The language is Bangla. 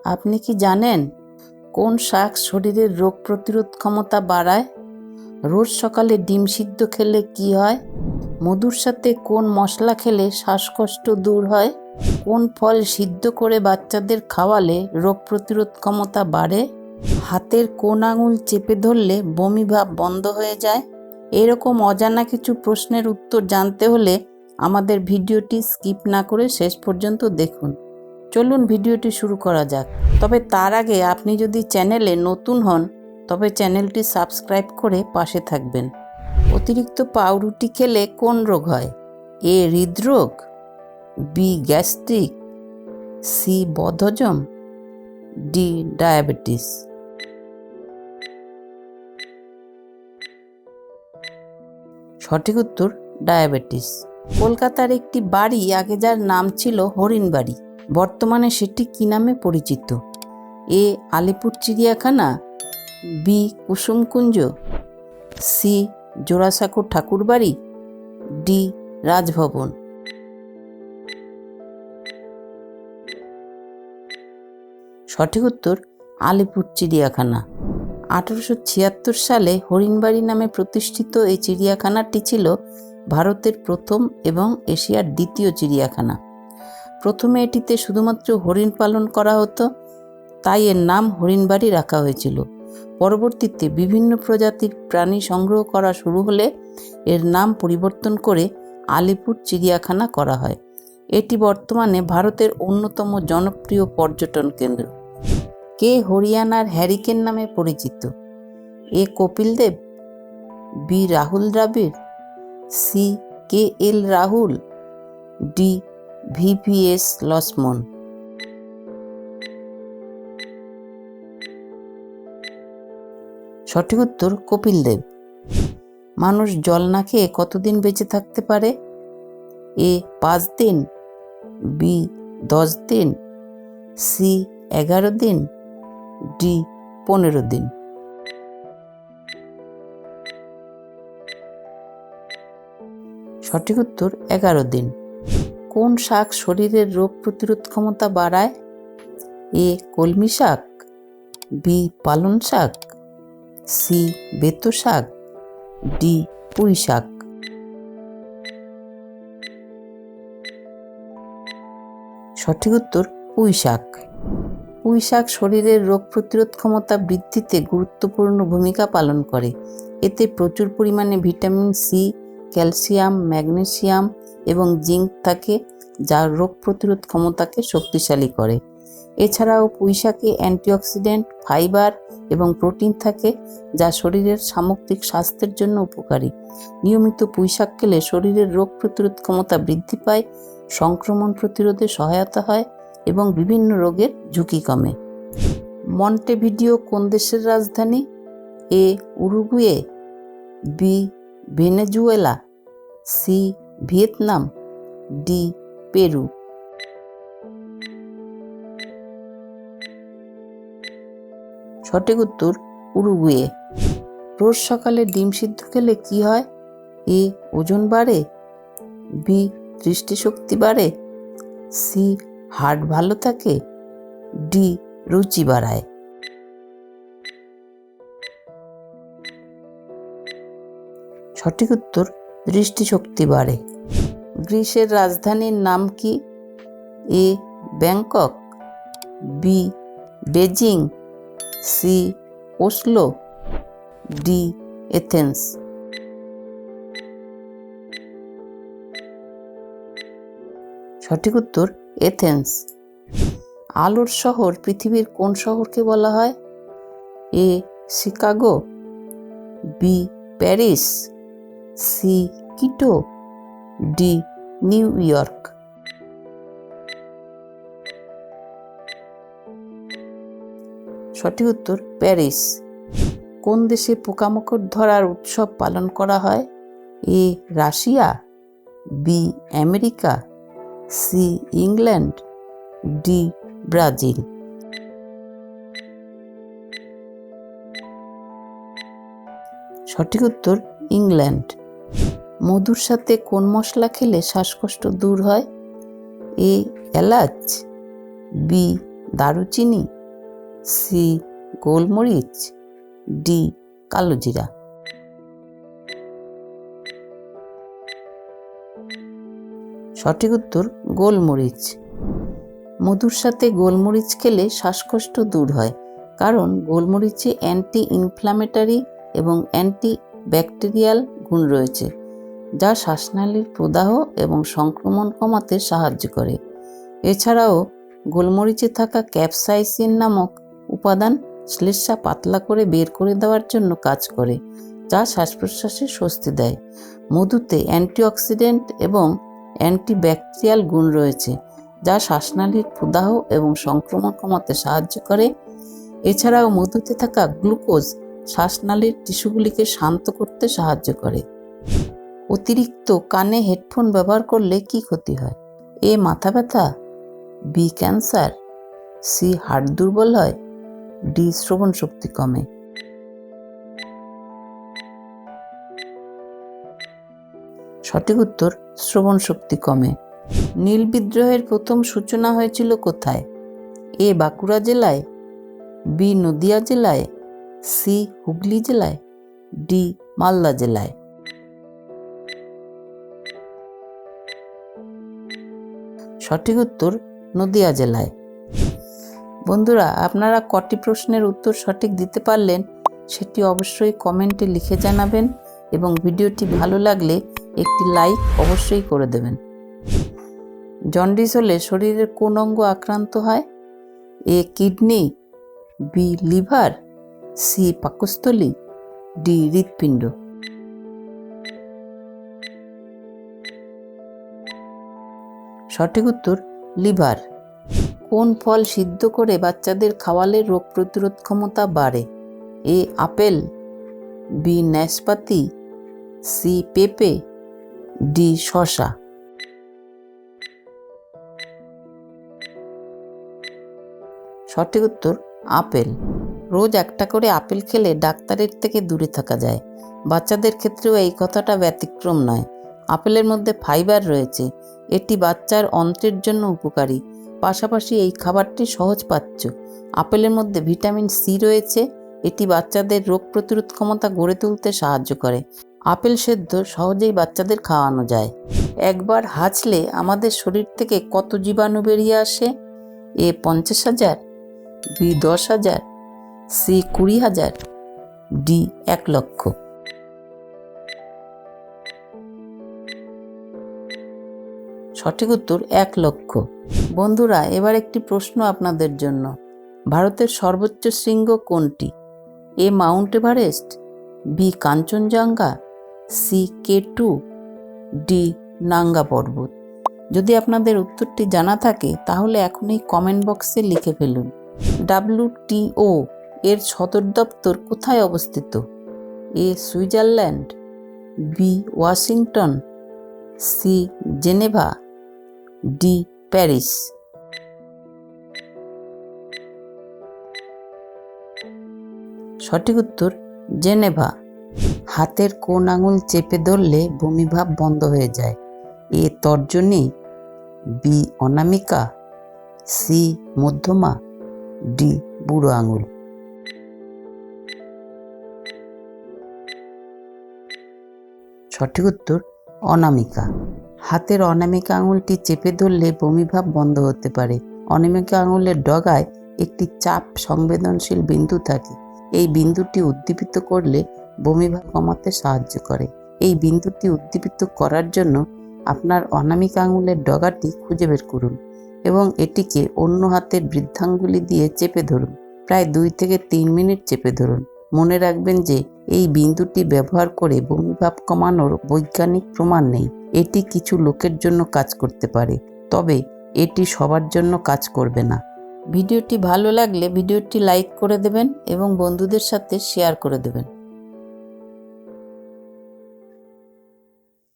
আপনি কি জানেন কোন শাক শরীরের রোগ প্রতিরোধ ক্ষমতা বাড়ায়? রোজ সকালে ডিম সিদ্ধ খেলে কি হয়? মধুর সাথে কোন মশলা খেলে শ্বাসকষ্ট দূর হয়? কোন ফল সিদ্ধ করে বাচ্চাদের খাওয়ালে রোগ প্রতিরোধ ক্ষমতা বাড়ে? হাতের কোন আঙুল চেপে ধরলে বমি ভাব বন্ধ হয়ে যায়? এরকম অজানা কিছু প্রশ্নের উত্তর জানতে হলে আমাদের ভিডিওটি স্কিপ না করে শেষ পর্যন্ত দেখুন। চলুন ভিডিওটি শুরু করা যাক। তবে তার আগে আপনি যদি চ্যানেলে নতুন হন তবে চ্যানেলটি সাবস্ক্রাইব করে পাশে থাকবেন। অতিরিক্ত পাউরুটি খেলে কোন রোগ হয়? এ হৃদরোগ, বি গ্যাস্ট্রিক, সি বদহজম, ডি ডায়াবেটিস। সঠিক উত্তর ডায়াবেটিস। কলকাতার একটি বাড়ি আগে যার নাম ছিল হরিণবাড়ি, বর্তমানে সেটি কি নামে পরিচিত? এ আলিপুর চিড়িয়াখানা, বি কুসুমকুঞ্জ, সি জোড়াসাঁকো ঠাকুরবাড়ি, ডি রাজভবন। সঠিক উত্তর আলিপুর চিড়িয়াখানা। 1876 সালে হরিণবাড়ি নামে প্রতিষ্ঠিত এই চিড়িয়াখানাটি ছিল ভারতের প্রথম এবং এশিয়ার দ্বিতীয় চিড়িয়াখানা। প্রথমে এটিতে শুধুমাত্র হরিণ পালন করা হতো, তাই এর নাম হরিণবাড়ি রাখা হয়েছিল। পরবর্তীতে বিভিন্ন প্রজাতির প্রাণী সংগ্রহ করা শুরু হলে এর নাম পরিবর্তন করে আলিপুর চিড়িয়াখানা করা হয়। এটি বর্তমানে ভারতের অন্যতম জনপ্রিয় পর্যটন কেন্দ্র। কে হরিয়ানার হ্যারিকেন নামে পরিচিত? এ Kapil Dev, B Rahul Dravid, C K এল রাহুল, ডি ভিভিএস লক্ষ্মণ। সঠিক উত্তর কপিল দেব। মানুষ জল না খেয়ে কতদিন বেঁচে থাকতে পারে? এ 5 দিন, বি 10 দিন, সি 11 দিন, ডি 15 দিন। সঠিক উত্তর 11 দিন। কোন শাক শরীরের রোগ প্রতিরোধ ক্ষমতা বাড়ায়? এ কলমি শাক, বি পালং শাক, সি বেতো শাক, ডি পুঁই শাক। সঠিক উত্তর পুঁই শাক। পুঁই শাক শরীরের রোগ প্রতিরোধ ক্ষমতা বৃদ্ধিতে গুরুত্বপূর্ণ ভূমিকা পালন করে। এতে প্রচুর পরিমাণে ভিটামিন সি, ক্যালসিয়াম, ম্যাগনেসিয়াম এবং জিঙ্ক থাকে, যা রোগ প্রতিরোধ ক্ষমতাকে শক্তিশালী করে। এছাড়াও পুঁই শাকে অ্যান্টিঅক্সিডেন্ট, ফাইবার এবং প্রোটিন থাকে, যা শরীরের সামগ্রিক স্বাস্থ্যের জন্য উপকারী। নিয়মিত পুঁই শাক খেলে শরীরের রোগ প্রতিরোধ ক্ষমতা বৃদ্ধি পায়, সংক্রমণ প্রতিরোধে সহায়তা হয় এবং বিভিন্ন রোগের ঝুঁকি কমে। মন্টেভিডিও কোন দেশের রাজধানী? A Uruguay, B Venezuela, C Vietnam, D Peru. সঠিক উত্তর উরুগুয়ে। রোজ সকালে ডিম সিদ্ধ খেলে কি হয়? এ ওজন বাড়ে, বি দৃষ্টিশক্তি বাড়ে, সি হার্ট ভালো থাকে, ডি রুচি বাড়ায়। সঠিক উত্তর দৃষ্টিশক্তি বাড়ে। গ্রিসের রাজধানীর নাম কি? A Bangkok, B Beijing, C Oslo, D Athens. সঠিক উত্তর এথেন্স। আলোর শহর পৃথিবীর কোন শহরকে বলা হয়? এ শিকাগো, বি প্যারিস, সি কিটো, ডি নিউ ইয়র্ক। সঠিক উত্তর প্যারিস। কোন দেশে পোকামাকড় ধরার উৎসব পালন করা হয়? A Russia, B America, C England, D Brazil. সঠিক উত্তর ইংল্যান্ড। মধুর সাথে কোন মশলা খেলে শ্বাসকষ্ট দূর হয়? এ এলাচ, বি দারুচিনি, সি গোলমরিচ, ডি কালো জিরা। সঠিক উত্তর গোলমরিচ। মধুর সাথে গোলমরিচ খেলে শ্বাসকষ্ট দূর হয়, কারণ গোলমরিচে অ্যান্টি ইনফ্ল্যামেটরি এবং অ্যান্টি ব্যাকটেরিয়াল গুণ রয়েছে, যা শ্বাসনালীর প্রদাহ এবং সংক্রমণ কমাতে সাহায্য করে। এছাড়াও গোলমরিচে থাকা ক্যাপসাইসিন নামক উপাদান শ্লেষ্মা পাতলা করে বের করে দেওয়ার জন্য কাজ করে, যা শ্বাস প্রশ্বাসে স্বস্তি দেয়। মধুতে অ্যান্টিঅক্সিডেন্ট এবং অ্যান্টিব্যাকটেরিয়াল গুণ রয়েছে, যা শ্বাসনালীর প্রদাহ এবং সংক্রমণ কমাতে সাহায্য করে। এছাড়াও মধুতে থাকা গ্লুকোজ শ্বাসনালীর টিস্যুগুলিকে শান্ত করতে সাহায্য করে। অতিরিক্ত কানে হেডফোন ব্যবহার করলে কি ক্ষতি হয়? এ মাথা ব্যথা, বি ক্যান্সার, সি হার্ট দুর্বল হয়, ডি শ্রবণ শক্তি কমে। সঠিক উত্তর শ্রবণ শক্তি কমে। নীল বিদ্রোহের প্রথম সূচনা হয়েছিল কোথায়? এ বাঁকুড়া জেলায়, বি নদিয়া জেলায়, সি হুগলি জেলায়, ডি মালদা জেলায়। সঠিক উত্তর নদিয়া জেলায়। বন্ধুরা, আপনারা কটি প্রশ্নের উত্তর সঠিক দিতে পারলেন সেটি অবশ্যই কমেন্টে লিখে জানাবেন এবং ভিডিওটি ভালো লাগলে একটি লাইক অবশ্যই করে দেবেন। জন্ডিস হলে শরীরের কোন অঙ্গ আক্রান্ত হয়? A kidney, B liver, C পাকস্থলী, ডি হৃৎপিণ্ড। সঠিক উত্তর লিভার। কোন ফল সিদ্ধ করে বাচ্চাদের খাওয়ালে রোগ প্রতিরোধ ক্ষমতা বাড়ে? এ আপেল, বি নাশপাতি, সি পেঁপে, ডি শসা। সঠিক উত্তর আপেল। রোজ একটা করে আপেল খেলে ডাক্তারের থেকে দূরে থাকা যায়। বাচ্চাদের ক্ষেত্রেও এই কথাটা ব্যতিক্রম নয়। আপেলের মধ্যে ফাইবার রয়েছে, এটি বাচ্চার অন্ত্রের জন্য উপকারী। পাশাপাশি এই খাবারটি সহজপাচ্য। আপেলের মধ্যে ভিটামিন সি রয়েছে, এটি বাচ্চাদের রোগ প্রতিরোধ ক্ষমতা গড়ে তুলতে সাহায্য করে। আপেল সেদ্ধ সহজেই বাচ্চাদের খাওয়ানো যায়। একবার হাঁচলে আমাদের শরীর থেকে কত জীবাণু বেরিয়ে আসে? এ 50,000, বি 10,000, সি 20,000, ডি 1 লক্ষ। সঠিক উত্তর 1 লক্ষ। বন্ধুরা, এবার একটি প্রশ্ন আপনাদের জন্য। ভারতের সর্বোচ্চ শৃঙ্গ কোনটি? A Mount Everest, B Kanchenjunga, C K2, D Nanga Parbat. যদি আপনাদের উত্তরটি জানা থাকে তাহলে এখনই কমেন্ট বক্সে লিখে ফেলুন। WTO এর সদর দপ্তর কোথায় অবস্থিত? A Switzerland, B Washington, C Geneva, D Paris. সঠিক উত্তর জেনেভা। হাতের কোন আঙুল চেপে ধরলে বমিভাব বন্ধ হয়ে যায়? এ তর্জনী, বি অনামিকা, সি মধ্যমা, ডি বুড়ো আঙুল। সঠিক উত্তর অনামিকা। হাতের অনামিকা আঙুলটি চেপে ধরলে বমিভাব বন্ধ হতে পারে। অনামিকা আঙুলের ডগায় একটি চাপ সংবেদনশীল বিন্দু থাকে। এই বিন্দুটি উদ্দীপিত করলে বমিভাব কমাতে সাহায্য করে। এই বিন্দুটি উদ্দীপিত করার জন্য আপনার অনামিকা আঙুলের ডগাটি খুঁজে বের করুন এবং এটিকে অন্য হাতের বৃদ্ধাঙ্গুলি দিয়ে চেপে ধরুন। প্রায় 2 থেকে 3 মিনিট চেপে ধরুন। মনে রাখবেন যে এই বিন্দুটি ব্যবহার করে বমিভাব কমানোর বৈজ্ঞানিক প্রমাণ নেই। এটি কিছু লোকের জন্য কাজ করতে পারে, তবে এটি সবার জন্য কাজ করবে না। ভিডিওটি ভালো লাগলে ভিডিওটি লাইক করে দেবেন এবং বন্ধুদের সাথে শেয়ার করে দেবেন।